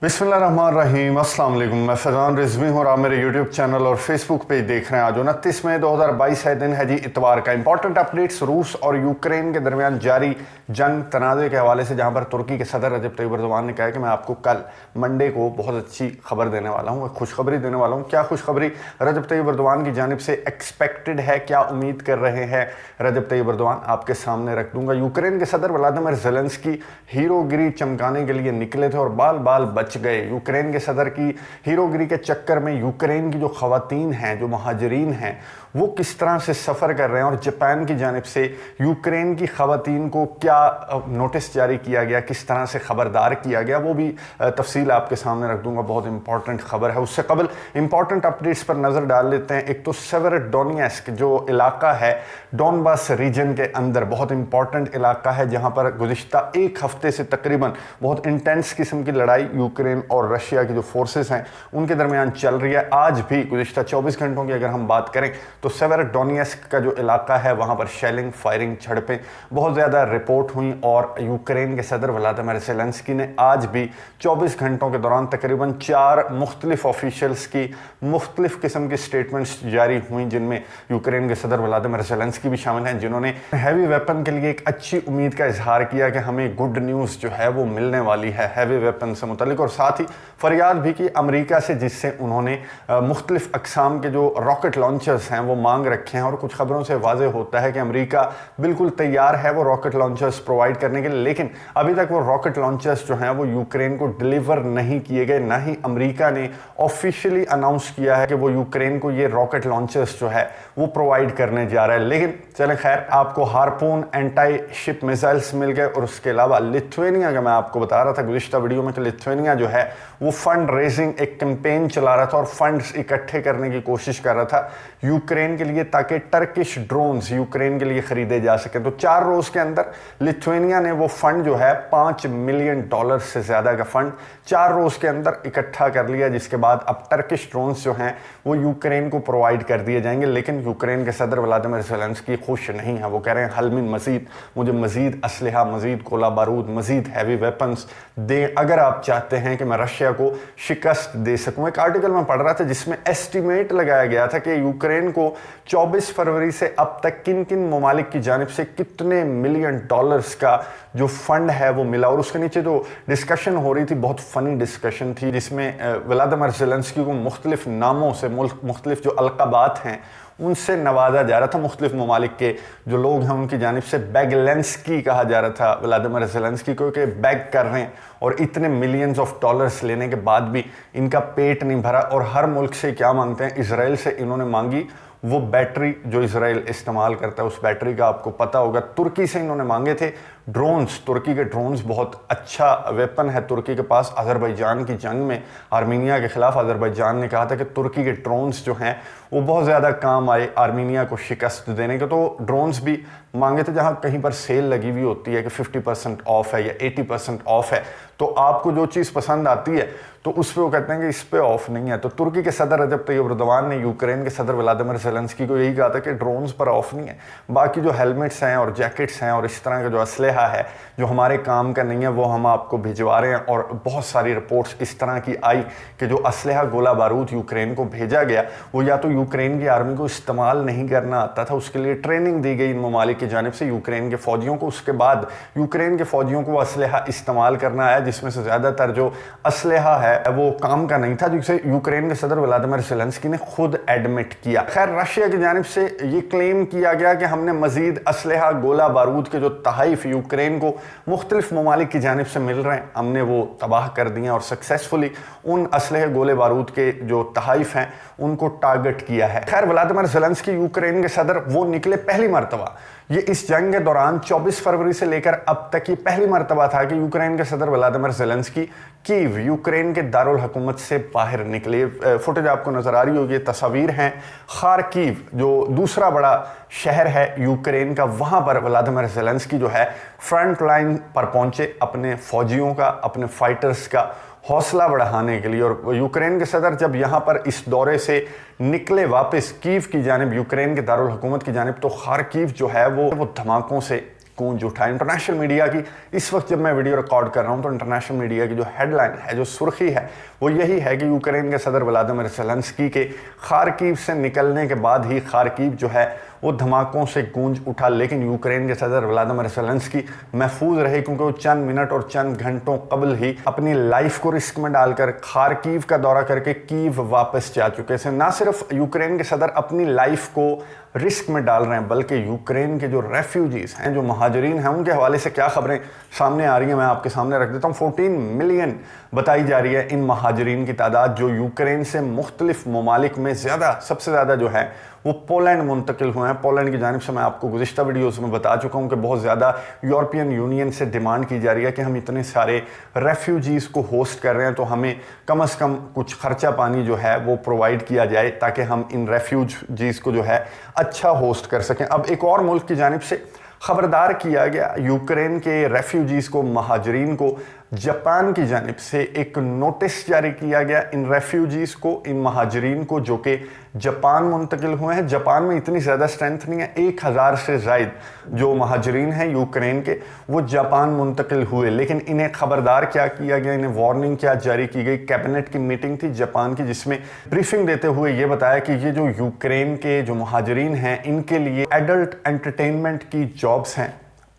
बिस्मिल्लाहिर्रहमानिर्रहीम, अस्सलाम वालेकुम। मैं फैज़ान रिजवी हूँ और आप मेरे यूट्यूब चैनल और फेसबुक पेज देख रहे हैं। आज 29 मई 2022 है, दिन है जी इतवार का। इंपॉर्टेंट अपडेट्स रूस और यूक्रेन के दरमियान जारी जंग तनाज़े के हवाले से, जहाँ पर तुर्की के सदर रजब तैयब एर्दोगान ने कहा है कि मैं आपको कल मंडे को बहुत अच्छी खबर देने वाला हूँ, खुशखबरी देने वाला हूँ। क्या खुशखबरी रजब तैयब एर्दोगान की जानिब से एक्सपेक्टेड है, क्या उम्मीद कर रहे हैं रजब तैयब एर्दोगान, आपके सामने रख दूंगा। यूक्रेन के सदर व्लादिमीर ज़ेलेंस्की हीरोगिरी चमकाने के लिए निकले थे और बाल बाल बच गए। यूक्रेन के सदर की हीरोगिरी के चक्कर में यूक्रेन की जो खवातीन हैं, जो महाजरीन हैं, वो किस तरह से सफ़र कर रहे हैं और जापान की जानिब से यूक्रेन की खवातीन को क्या नोटिस जारी किया गया, किस तरह से ख़बरदार किया गया, वो भी तफसील आपके सामने रख दूंगा। बहुत इंपॉर्टेंट खबर है। उससे कबल इंपॉर्टेंट अपडेट्स पर नज़र डाल लेते हैं। एक तो सेवेरोडोनेत्स्क जो इलाका है डोनबास रीजन के अंदर, बहुत इंपॉर्टेंट इलाका है, जहाँ पर गुज़िश्ता एक हफ्ते से तकरीबन बहुत इंटेंस किस्म की लड़ाई यूक्रेन और रशिया की जो फोर्सेस हैं उनके दरमियान चल रही है। आज भी गुज़िश्ता 24 घंटों की अगर हम बात करें तो सेवेरोडोनेत्स्क का जो इलाका है वहाँ पर शेलिंग, फायरिंग, झड़पें बहुत ज़्यादा रिपोर्ट हुई और यूक्रेन के सदर व्लादिमीर ज़ेलेंस्की ने आज भी 24 घंटों के दौरान तकरीबन 4 मुख्तलिफ ऑफिशियल्स की मुख्तलिफ किस्म की स्टेटमेंट्स जारी हुई, जिनमें यूक्रेन के सदर व्लादिमीर ज़ेलेंस्की भी शामिल हैं, जिन्होंने हैवी वेपन के लिए एक अच्छी उम्मीद का इजहार किया कि हमें गुड न्यूज़ जो है वो मिलने वाली है हैवी वेपन से मुतल्लिक, और साथ ही फरियाद भी की अमेरिका से, जिससे उन्होंने मुख्तलिफ अकसाम के जो रॉकेट लॉन्चर्स हैं वो मांग रखे हैं। और कुछ खबरों से वाज़ेह होता है कि अमेरिका बिल्कुल तैयार है वो रॉकेट लॉन्चर्स प्रोवाइड करने के लिए, लेकिन अभी तक वो रॉकेट लॉन्चर्स जो हैं वो यूक्रेन को डिलीवर नहीं किए गए। ना ही अमेरिका ने ऑफिशियली अनाउंस किया है कि वो यूक्रेन को ये रॉकेट लॉन्चर्स जो है वो प्रोवाइड करने जा रहा है। लेकिन चलें खैर, आपको हार्पून एंटी शिप मिसाइल्स मिल गए। और उसके अलावा लिथुआनिया का मैं आपको बता रहा था गुज़िश्ता वीडियो में कि लिथुआनिया जो है वो फंड रेजिंग एक कैंपेन चला रहा था और फंड्स इकट्ठे करने की कोशिश कर रहा था यूक्रेन के लिए, ताकि टर्किश ड्रोन्स यूक्रेन के लिए खरीदे जा सके। तो 4 रोज़ के अंदर लिथुआनिया ने वो फंड जो है $5 मिलियन से ज़्यादा का फंड 4 रोज़ के अंदर इकट्ठा कर लिया, जिसके बाद अब टर्किश ड्रोन्स जो हैं वो यूक्रेन को प्रोवाइड कर दिए जाएंगे। लेकिन यूक्रेन के सदर व्लादिमीर ज़ेलेंस्की खुश नहीं है। वो कह रहे हैं हल मिन मज़ीद, मुझे मज़ीद असलहा, मज़ीद गोला बारूद, मज़ीद हैवी वेपन्स दें अगर आप चाहते हैं कि मैं रशिया को शिकस्त दे सकूं। एक आर्टिकल में पढ़ रहा था जिसमें एस्टिमेट लगाया गया था कि यूक्रेन को 24 फरवरी से अब तक किन किन ममालिक की जानिब से कितने मिलियन डॉलर्स का जो फंड है वो मिला। और उसके नीचे जो डिस्कशन हो रही थी, बहुत फ़नी डिस्कशन थी, जिसमें व्लादिमीर ज़ेलेंस्की को मुख्तलिफ नामों से, मुख्तलिफ जो अलक़ाबात हैं उनसे नवाजा जा रहा था। मुख्तलिफ ममालिक के जो लोग हैं उनकी जानिब से बेगलेंस्की कहा जा रहा था व्लादिमीर ज़ेलेंस्की को, कि बैग कर रहे हैं और इतने मिलियंस ऑफ डॉलर्स लेने के बाद भी इनका पेट नहीं भरा। और हर मुल्क से क्या मांगते हैं, इसराइल से इन्होंने मांगी वो बैटरी जो इसराइल इस्तेमाल करता है, उस बैटरी का आपको पता होगा। तुर्की से इन्होंने मांगे थे ड्रोन्स, तुर्की के ड्रोन्स बहुत अच्छा वेपन है तुर्की के पास। अज़रबैजान की जंग में आर्मीनिया के ख़िलाफ़ अज़रबैजान ने कहा था कि तुर्की के ड्रोन्स जो हैं वो बहुत ज़्यादा काम आए आर्मीनिया को शिकस्त देने के। तो ड्रोन्स भी मांगे थे। जहाँ कहीं पर सेल लगी हुई होती है कि 50% ऑफ है या 80% ऑफ है, तो आपको जो चीज़ पसंद आती है तो उस पर वो कहते हैं कि इस पे ऑफ नहीं है। तो तुर्की के सदर रजब तैयब एर्दोगान ने यूक्रेन के सदर व्लादिमीर ज़ेलेंस्की को यही कहा था कि ड्रोन्स पर ऑफ नहीं है, बाकी जो हेलमेट्स हैं और जैकेट्स हैं और इस तरह का जो असलहा है जो हमारे काम का नहीं है वो हम आपको भिजवा रहे हैं। और बहुत सारी रिपोर्ट्स इस तरह की आई कि जो असलहा, गोला बारूद यूक्रेन को भेजा गया वो या तो यूक्रेन की आर्मी को इस्तेमाल नहीं करना आता था, उसके लिए ट्रेनिंग दी गई इन ममालिक की जानिब से यूक्रेन के फ़ौजियों को। उसके बाद यूक्रेन के फ़ौजियों को असलहा इस्तेमाल करना आया, जिसमें से ज़्यादातर जो असलहा है वो काम का नहीं था, जिसे यूक्रेन के सदर व्लादिमीर ज़ेलेंस्की ने खुद एडमिट किया। खैर, रशिया की जानिब से ये क्लेम किया गया कि हमने मज़ीद असलहा, गोला बारूद के जो तहाइफ यूक्रेन को मुख्तलिफ ममालिक की जानिब से मिल रहे हैं, हमने वो तबाह कर दिए और सक्सेसफुली उन असलहे, गोले बारूद के जो तहाइफ हैं उनको टारगेट किया है। खैर, व्लादिमीर ज़ेलेंस्की यूक्रेन के सदर वो निकले पहली मरतबा। ये इस जंग के दौरान 24 फरवरी से लेकर अब तक ये पहली मरतबा था कि यूक्रेन के सदर व्लादिमीर ज़ेलेंस्की कीव, यूक्रेन के दारुल हुकूमत से बाहर निकले। फुटेज आपको नज़र आ रही होगी, ये तस्वीर हैं खार्किव, जो दूसरा बड़ा शहर है यूक्रेन का, वहाँ पर व्लादिमीर ज़ेलेंस्की जो है फ्रंट लाइन पर पहुँचे अपने फ़ौजियों का, अपने फाइटर्स का हौसला बढ़ाने के लिए। और यूक्रेन के सदर जब यहाँ पर इस दौरे से निकले वापस कीव की जानिब, यूक्रेन के दारुल हुकूमत की जानिब, तो खार्किव जो है वो धमाकों से गूंज उठा। इंटरनेशनल मीडिया की इस वक्त जब मैं वीडियो रिकॉर्ड कर रहा हूं तो इंटरनेशनल मीडिया की जो हेडलाइन है, जो सुर्खी है, वो यही है कि यूक्रेन के सदर व्लादिमीर ज़ेलेंस्की के खार्किव से निकलने के बाद ही खार्किव जो है वो धमाकों से गूंज उठा, लेकिन यूक्रेन के सदर व्लादिमीर ज़ेलेंस्की महफूज रहे क्योंकि वो चंद मिनट और चंद घंटों कबल ही अपनी लाइफ को रिस्क में डालकर खार्किव का दौरा करके कीव वापस जा चुके थे। ना सिर्फ यूक्रेन के सदर अपनी लाइफ को रिस्क में डाल रहे हैं, बल्कि यूक्रेन के जो रेफ्यूजीज हैं, जो महाजरीन हैं, उनके हवाले से क्या खबरें सामने आ रही हैं मैं आपके सामने रख देता हूँ। 14 मिलियन बताई जा रही है इन महाजरीन की तादाद, जो यूक्रेन से मुख्तलिफ ममालिक में सबसे ज़्यादा जो है वो पोलैंड मुंतकिल हुए हैं। पोलैंड की जानिब से मैं आपको गुज़िश्ता वीडियोज़ में बता चुका हूँ कि बहुत ज़्यादा यूरोपियन यूनियन से डिमांड की जा रही है कि हम इतने सारे रेफ्यूजीज़ को होस्ट कर रहे हैं तो हमें कम से कम कुछ खर्चा पानी जो है वो प्रोवाइड किया जाए ताकि हम इन रेफ्यूजीज़ को जो है अच्छा होस्ट कर सकें। अब एक और मुल्क की जानिब से खबरदार किया गया यूक्रेन के रेफ्यूजीज़ को, महाजरीन को। जापान की जानिब से एक नोटिस जारी किया गया इन रेफ्यूजीज़ को, इन महाजरीन को जो कि जापान मुंतकिल हुए हैं। जापान में इतनी ज़्यादा स्ट्रेंथ नहीं है, 1000 से ज़ायद जो महाजरीन हैं यूक्रेन के वो जापान मुंतकिल हुए, लेकिन इन्हें खबरदार क्या किया गया, इन्हें वार्निंग क्या जारी की गई। कैबिनेट की मीटिंग थी जापान की जिसमें ब्रीफिंग देते हुए ये बताया कि ये जो यूक्रेन के जो महाजरीन हैं इनके लिए एडल्ट एंटरटेनमेंट की जॉब्स हैं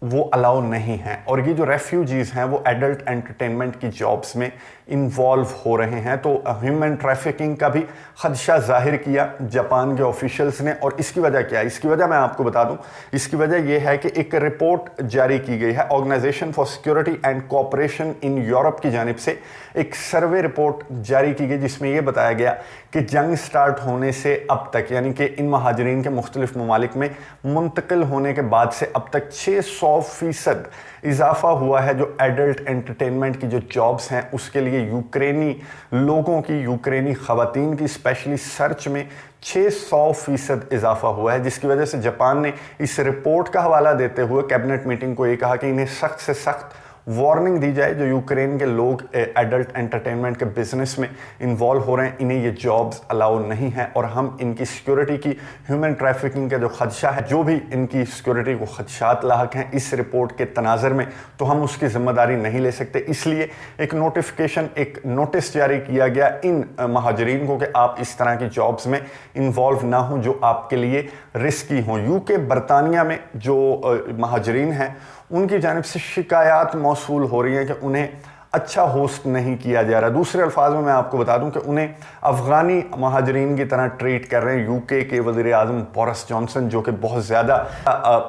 वो अलाउ नहीं हैं, और ये जो रेफ्यूजीज़ हैं वो एडल्ट एंटरटेनमेंट की जॉब्स में इन्वॉल्व हो रहे हैं। तो ह्यूमन ट्रैफिकिंग का भी खदशा जाहिर किया जापान के ऑफिशियल्स ने। और इसकी वजह क्या है, इसकी वजह मैं आपको बता दूं, इसकी वजह यह है कि एक रिपोर्ट जारी की गई है organisation for security and cooperation in Europe की जानिब से। एक सर्वे रिपोर्ट जारी की गई जिसमें यह बताया गया कि जंग स्टार्ट होने से अब तक, यानी कि इन महाजरीन के मुख्तलिफ ममालिक में मुंतकिल होने के बाद से अब तक 600% इजाफा हुआ है जो एडल्ट एंटरटेनमेंट की जो जॉब्स हैं उसके लिए यूक्रेनी लोगों की, यूक्रेनी ख़वातीन की स्पेशली सर्च में 600% इजाफा हुआ है, जिसकी वजह से जापान ने इस रिपोर्ट का हवाला देते हुए कैबिनेट मीटिंग को ये कहा कि इन्हें सख्त से सख्त वार्निंग दी जाए। जो यूक्रेन के लोग एडल्ट एंटरटेनमेंट के बिजनेस में इन्वॉल्व हो रहे हैं इन्हें ये जॉब्स अलाउ नहीं है, और हम इनकी सिक्योरिटी की, ह्यूमन ट्रैफिकिंग का जो खदशा है, जो भी इनकी सिक्योरिटी को खदशात लाहक हैं इस रिपोर्ट के तनाज़र में, तो हम उसकी जिम्मेदारी नहीं ले सकते। इसलिए एक नोटिफिकेशन, एक नोटिस जारी किया गया इन महाजरीन को कि आप इस तरह की जॉब्स में इन्वॉल्व ना हों जो आपके लिए रिस्की हों। यूके, बरतानिया में जो महाजरीन हैं उनकी जानिब से शिकायत मौसूल हो रही है कि उन्हें अच्छा होस्ट नहीं किया जा रहा। दूसरे अल्फाज में मैं आपको बता दूं कि उन्हें अफ़गानी महाजरीन की तरह ट्रीट कर रहे हैं। यूके के वज़ीर आज़म बोरिस जॉनसन, जो कि बहुत ज़्यादा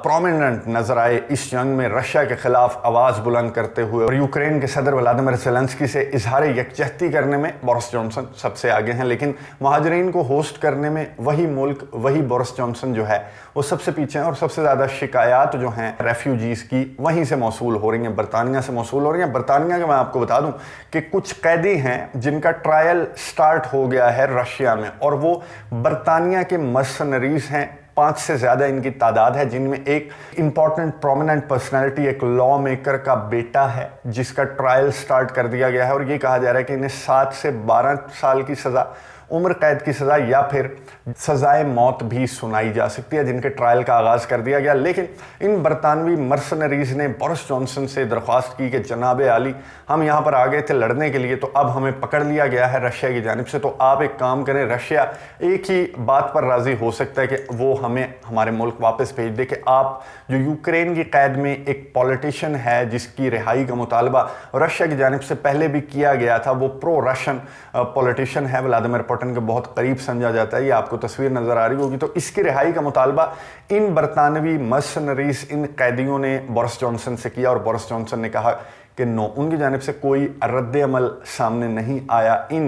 प्रोमिनेंट नज़र आए इस जंग में रशिया के ख़िलाफ़ आवाज़ बुलंद करते हुए, और यूक्रेन के सदर व्लादिमीर ज़ेलेंस्की से इजहार यकजहती करने में बोरिस जॉनसन सबसे आगे हैं, लेकिन महाजरीन को होस्ट करने में वही मुल्क, वही बोरिस जॉनसन जो है वो सबसे पीछे हैं। और सबसे ज़्यादा शिकायत जो हैं रेफ्यूजीज़ की वहीं से मौसूल हो रही हैं, बरतानिया से मौसूल हो रही हैं। बरतानिया के मैं आपको बता दूं कि कुछ कैदी हैं जिनका ट्रायल स्टार्ट हो गया है रशिया में, और वो बरतानिया के मर्सनरीज हैं। 5 से ज़्यादा इनकी तादाद है, जिनमें एक इंपॉर्टेंट प्रोमिनेंट पर्सनैलिटी, एक लॉ मेकर का बेटा है जिसका ट्रायल स्टार्ट कर दिया गया है, और ये कहा जा रहा है कि इन्हें 7 से 12 साल की सज़ा, उम्र कैद की सज़ा या फिर सज़ाए मौत भी सुनाई जा सकती है, जिनके ट्रायल का आगाज़ कर दिया गया। लेकिन इन बरतानवी मर्सनरीज ने बोरिस जॉनसन से दरख्वास्त की कि जनाब आली, हम यहाँ पर आ गए थे लड़ने के लिए, तो अब हमें पकड़ लिया गया है रशिया की जानिब से, तो आप एक काम करें, रशिया एक ही बात पर राज़ी हो सकता है कि वो हमें हमारे मुल्क वापस भेज दे कि आप जो यूक्रेन की कैद में एक पॉलिटिशियन है जिसकी रिहाई का मुतालबा रशिया की जानिब से पहले भी किया गया था, वो प्रो रशियन पॉलिटिशियन है, व्लादिमीर पुतिन के बहुत करीब समझा जाता है, ये आपको तस्वीर नजर आ रही होगी। तो इसकी रिहाई का मुतालबा इन बरतानवी मर्सनरीज, इन कैदियों ने बोरिस जॉनसन से किया, और बोरिस जॉनसन ने कहा कि नो, उनकी जानिब से कोई रद्द अमल सामने नहीं आया इन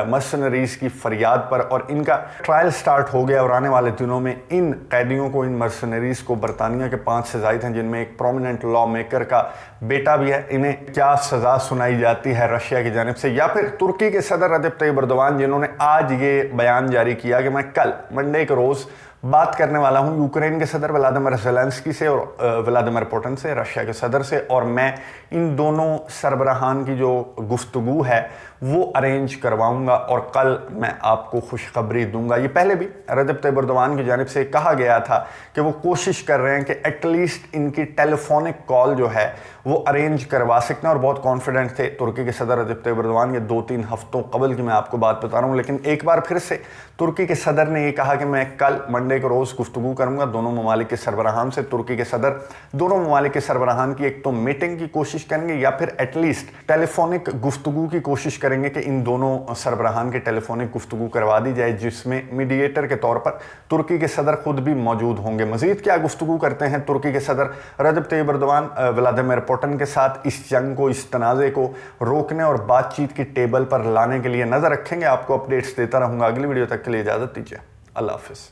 मर्सनरीज की फरियाद पर, और इनका ट्रायल स्टार्ट हो गया। और आने वाले दिनों में इन कैदियों को, इन मर्सनरीज को, बरतानिया के 5 से ज़ायद हैं जिनमें एक प्रोमिनेंट लॉ मेकर का बेटा भी है, इन्हें क्या सज़ा सुनाई जाती है रशिया की जानिब से, या फिर तुर्की के सदर रजब तय्यिप एर्दोगान, जिन्होंने आज ये बयान जारी किया कि मैं कल मंडे के रोज़ बात करने वाला हूं यूक्रेन के सदर व्लादिमीर ज़ेलेंस्की से और व्लादिमीर पुतिन से, रशिया के सदर से, और मैं इन दोनों सरबराहान की जो गुफ्तगू है वो अरेंज करवाऊंगा और कल मैं आपको खुशखबरी दूंगा। ये पहले भी रजब तैयब एर्दोगान की जानिब से कहा गया था कि वो कोशिश कर रहे हैं कि एटलीस्ट इनकी टेलीफोनिक कॉल जो है वो अरेंज करवा सकते हैं, और बहुत कॉन्फिडेंट थे तुर्की के सदर रजब तैयब एर्दोगान। ये 2-3 हफ्तों कबल की मैं आपको बात बता रहा हूँ, लेकिन एक बार फिर से तुर्की के सदर ने ये कहा कि मैं कल मंडे को रोज़ गुफ्तगू करूंगा दोनों ममालिक के सरबराहान से। तुर्की के सदर दोनों ममालिक के सरबराहान की एक तो मीटिंग की कोशिश करेंगे या फिर एटलीस्ट टेलीफोनिक गुफ्तगू की कोशिश करेंगे कि इन दोनों सरबराहान की टेलीफोनिक गुफ्तगू करवा दी जाए, जिसमें मीडिएटर के तौर पर तुर्की के सदर खुद भी मौजूद होंगे। मजीद क्या गुफ्तगू करते हैं तुर्की के सदर रजब तैयब एर्दोगान व्लादिमीर पुतिन के साथ, इस जंग को, इस तनाज़े को रोकने और बातचीत की टेबल पर लाने के लिए नजर रखेंगे। आपको अपडेट्स देता रहूंगा। अगली वीडियो तक के लिए इजाजत दीजिए। अल्लाह हाफिज़।